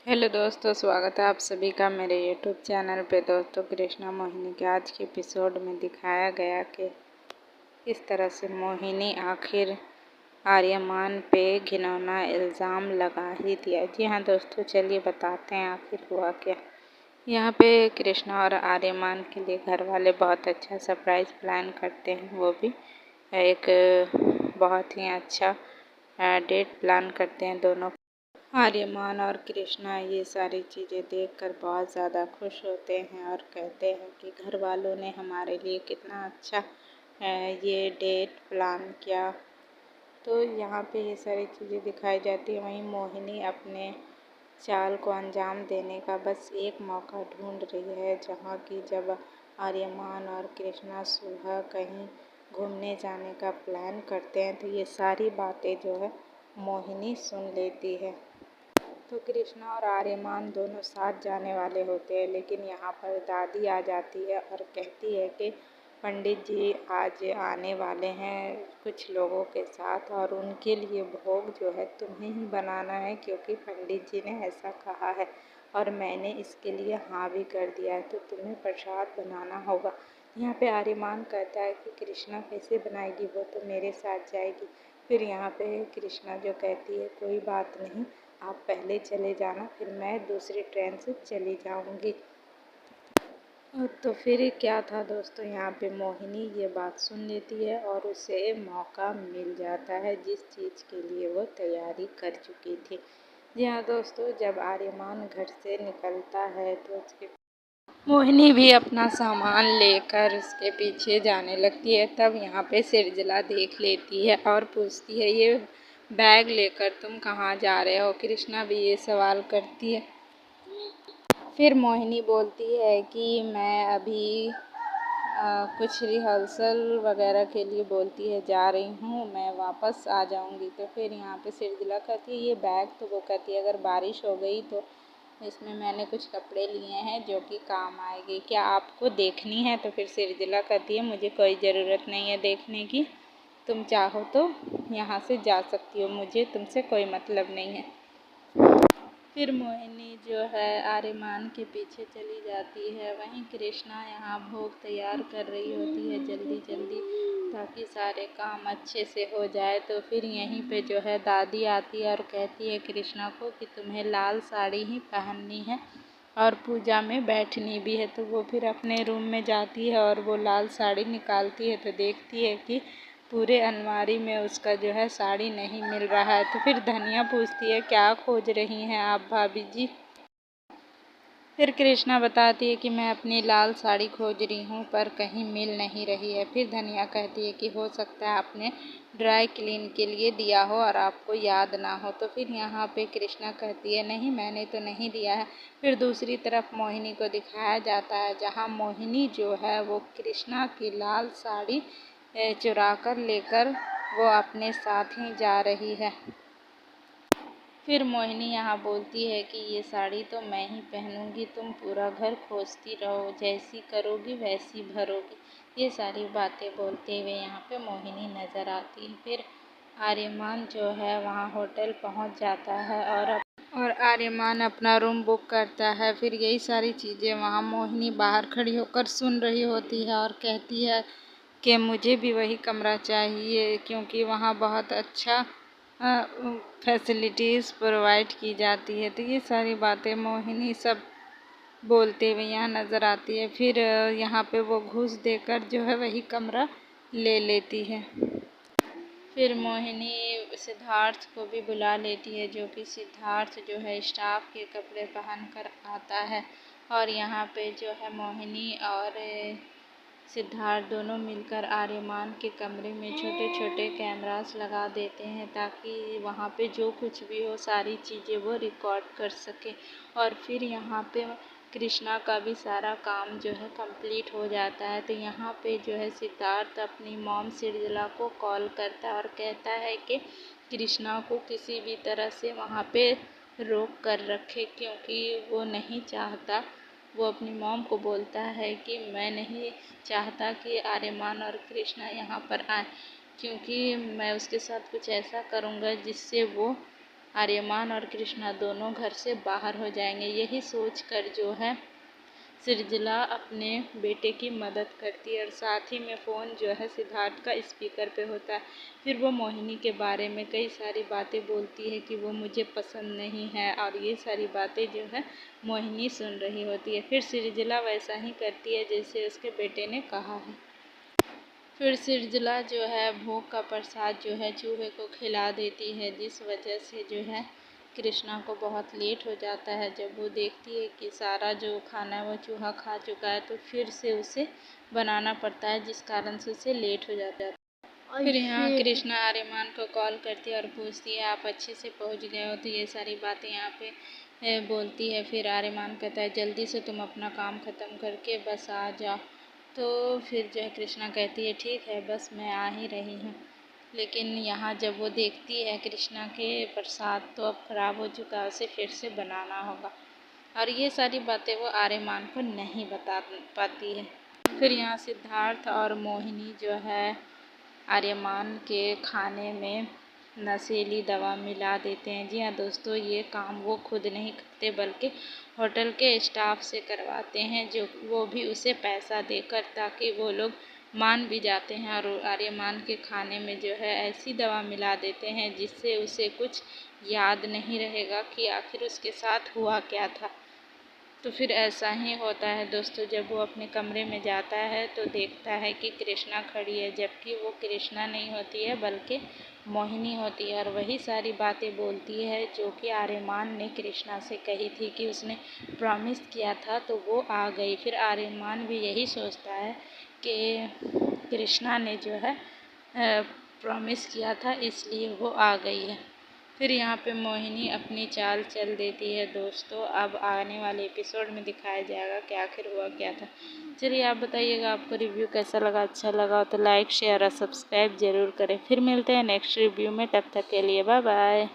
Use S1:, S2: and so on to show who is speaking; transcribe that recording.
S1: Hello दोस्तों, स्वागत है आप सभी का मेरे यूट्यूब चैनल पे। दोस्तों, कृष्णा मोहिनी के आज के एपिसोड में दिखाया गया कि किस तरह से मोहिनी आखिर आर्यमान पे घिनौना इल्ज़ाम लगा ही दिया। जी हाँ दोस्तों, चलिए बताते हैं आखिर हुआ क्या। यहाँ पे कृष्णा और आर्यमान के लिए घर वाले बहुत अच्छा सरप्राइज़ प्लान करते हैं, वो भी एक बहुत ही अच्छा डेट प्लान करते हैं दोनों। आर्यमान और कृष्णा ये सारी चीज़ें देखकर बहुत ज़्यादा खुश होते हैं और कहते हैं कि घर वालों ने हमारे लिए कितना अच्छा ये डेट प्लान किया। तो यहाँ पे ये सारी चीज़ें दिखाई जाती हैं। वहीं मोहिनी अपने चाल को अंजाम देने का बस एक मौका ढूंढ रही है, जहाँ की जब आर्यमान और कृष्णा सुबह कहीं घूमने जाने का प्लान करते हैं तो ये सारी बातें जो है मोहिनी सुन लेती है। तो कृष्णा और आर्यमान दोनों साथ जाने वाले होते हैं, लेकिन यहाँ पर दादी आ जाती है और कहती है कि पंडित जी आज आने वाले हैं कुछ लोगों के साथ और उनके लिए भोग जो है तुम्हें ही बनाना है, क्योंकि पंडित जी ने ऐसा कहा है और मैंने इसके लिए हाँ भी कर दिया है, तो तुम्हें प्रसाद बनाना होगा। यहाँ पे आर्यमान कहता है कि कृष्णा कैसे बनाएगी, वो तो मेरे साथ जाएगी। फिर यहाँ पे कृष्णा जो कहती है कोई बात नहीं, आप पहले चले जाना, फिर मैं दूसरी ट्रेन से चली जाऊंगी। तो फिर क्या था दोस्तों, यहाँ पे मोहिनी ये बात सुन लेती है और उसे मौका मिल जाता है जिस चीज़ के लिए वो तैयारी कर चुकी थी। जी हाँ दोस्तों, जब आर्यमान घर से निकलता है तो उसके मोहिनी भी अपना सामान लेकर उसके पीछे जाने लगती है। तब यहाँ पे सिरजला देख लेती है और पूछती है ये बैग लेकर तुम कहाँ जा रहे हो। कृष्णा भी ये सवाल करती है। फिर मोहिनी बोलती है कि मैं अभी कुछ रिहर्सल वगैरह के लिए बोलती है जा रही हूँ, मैं वापस आ जाऊँगी। तो फिर यहाँ पे सिरजला कहती है ये बैग, तो वो कहती है अगर बारिश हो गई तो इसमें मैंने कुछ कपड़े लिए हैं जो कि काम आएंगे, क्या आपको देखनी है। तो फिर सिरजला कहती है मुझे कोई ज़रूरत नहीं है देखने की, तुम चाहो तो यहाँ से जा सकती हो, मुझे तुमसे कोई मतलब नहीं है। फिर मोहिनी जो है आर्यमान के पीछे चली जाती है। वहीं कृष्णा यहाँ भोग तैयार कर रही होती है जल्दी जल्दी, ताकि सारे काम अच्छे से हो जाए। तो फिर यहीं पे जो है दादी आती है और कहती है कृष्णा को कि तुम्हें लाल साड़ी ही पहननी है और पूजा में बैठनी भी है। तो वो फिर अपने रूम में जाती है और वो लाल साड़ी निकालती है तो देखती है कि पूरे अलमारी में उसका जो है साड़ी नहीं मिल रहा है। तो फिर धनिया पूछती है क्या खोज रही हैं आप भाभी जी। फिर कृष्णा बताती है कि मैं अपनी लाल साड़ी खोज रही हूँ पर कहीं मिल नहीं रही है। फिर धनिया कहती है कि हो सकता है आपने ड्राई क्लीन के लिए दिया हो और आपको याद ना हो। तो फिर यहाँ पे कृष्णा कहती है नहीं, मैंने तो नहीं दिया है। फिर दूसरी तरफ मोहिनी को दिखाया जाता है, जहाँ मोहिनी जो है वो कृष्णा की लाल साड़ी चुरा कर लेकर वो अपने साथ ही जा रही है। फिर मोहिनी यहाँ बोलती है कि ये साड़ी तो मैं ही पहनूंगी, तुम पूरा घर खोजती रहो, जैसी करोगी वैसी भरोगी। ये सारी बातें बोलते हुए यहाँ पे मोहिनी नज़र आती है। फिर आर्यमान जो है वहाँ होटल पहुँच जाता है और आर्यमान अपना रूम बुक करता है। फिर यही सारी चीज़ें वहाँ मोहिनी बाहर खड़ी होकर सुन रही होती है और कहती है कि मुझे भी वही कमरा चाहिए, क्योंकि वहाँ बहुत अच्छा फैसिलिटीज़ प्रोवाइड की जाती है। तो ये सारी बातें मोहिनी सब बोलते हुए यहाँ नज़र आती है। फिर यहाँ पे वो घूस देकर जो है वही कमरा ले लेती है। फिर मोहिनी सिद्धार्थ को भी बुला लेती है, जो कि सिद्धार्थ जो है स्टाफ के कपड़े पहन कर आता है। और यहाँ पे जो है मोहिनी और सिद्धार्थ दोनों मिलकर आर्यमान के कमरे में छोटे छोटे कैमरास लगा देते हैं, ताकि वहाँ पे जो कुछ भी हो सारी चीज़ें वो रिकॉर्ड कर सके। और फिर यहाँ पे कृष्णा का भी सारा काम जो है कंप्लीट हो जाता है। तो यहाँ पे जो है सिद्धार्थ अपनी मॉम सिरजला को कॉल करता है और कहता है कि कृष्णा को किसी भी तरह से वहाँ पे रोक कर रखे, क्योंकि वो नहीं चाहता, वो अपनी मॉम को बोलता है कि मैं नहीं चाहता कि आर्यमान और कृष्णा यहाँ पर आए, क्योंकि मैं उसके साथ कुछ ऐसा करूँगा जिससे वो आर्यमान और कृष्णा दोनों घर से बाहर हो जाएंगे। यही सोचकर जो है सृजला अपने बेटे की मदद करती है और साथ ही में फ़ोन जो है सिद्धार्थ का स्पीकर पे होता है। फिर वो मोहिनी के बारे में कई सारी बातें बोलती है कि वो मुझे पसंद नहीं है, और ये सारी बातें जो है मोहिनी सुन रही होती है। फिर सृजला वैसा ही करती है जैसे उसके बेटे ने कहा है। फिर सृजला जो है भोग का प्रसाद जो है चूहे को खिला देती है, जिस वजह से जो है कृष्णा को बहुत लेट हो जाता है। जब वो देखती है कि सारा जो खाना है वो चूहा खा चुका है, तो फिर से उसे बनाना पड़ता है, जिस कारण से उसे लेट हो जाता है। फिर यहाँ कृष्णा आर्यमान को कॉल करती है और पूछती है आप अच्छे से पहुँच गए हो, तो ये सारी बातें यहाँ पे बोलती है। फिर आर्यमान कहता है जल्दी से तुम अपना काम ख़त्म करके बस आ जाओ। तो फिर जो है कृष्णा कहती है ठीक है बस मैं आ ही रही हूँ। लेकिन यहाँ जब वो देखती है कृष्णा के प्रसाद तो अब ख़राब हो चुका है, उसे फिर से बनाना होगा, और ये सारी बातें वो आर्यमान को नहीं बता पाती है। फिर यहाँ सिद्धार्थ और मोहिनी जो है आर्यमान के खाने में नशीली दवा मिला देते हैं। जी हाँ दोस्तों, ये काम वो खुद नहीं करते बल्कि होटल के स्टाफ से करवाते हैं, जो वो भी उसे पैसा देकर, ताकि वो लोग मान भी जाते हैं। और आर्यमान के खाने में जो है ऐसी दवा मिला देते हैं जिससे उसे कुछ याद नहीं रहेगा कि आखिर उसके साथ हुआ क्या था। तो फिर ऐसा ही होता है दोस्तों, जब वो अपने कमरे में जाता है तो देखता है कि कृष्णा खड़ी है, जबकि वो कृष्णा नहीं होती है बल्कि मोहिनी होती है, और वही सारी बातें बोलती है जो कि आर्यमान ने कृष्णा से कही थी कि उसने प्रॉमिस किया था, तो वो आ गई। फिर आर्यमान भी यही सोचता है कि कृष्णा ने जो है प्रॉमिस किया था, इसलिए वो आ गई है। फिर यहाँ पे मोहिनी अपनी चाल चल देती है दोस्तों। अब आने वाले एपिसोड में दिखाया जाएगा कि आखिर हुआ क्या था। चलिए आप बताइएगा आपको रिव्यू कैसा लगा। अच्छा लगा तो लाइक शेयर और सब्सक्राइब ज़रूर करें। फिर मिलते हैं नेक्स्ट रिव्यू में, तब तक के लिए बाय बाय।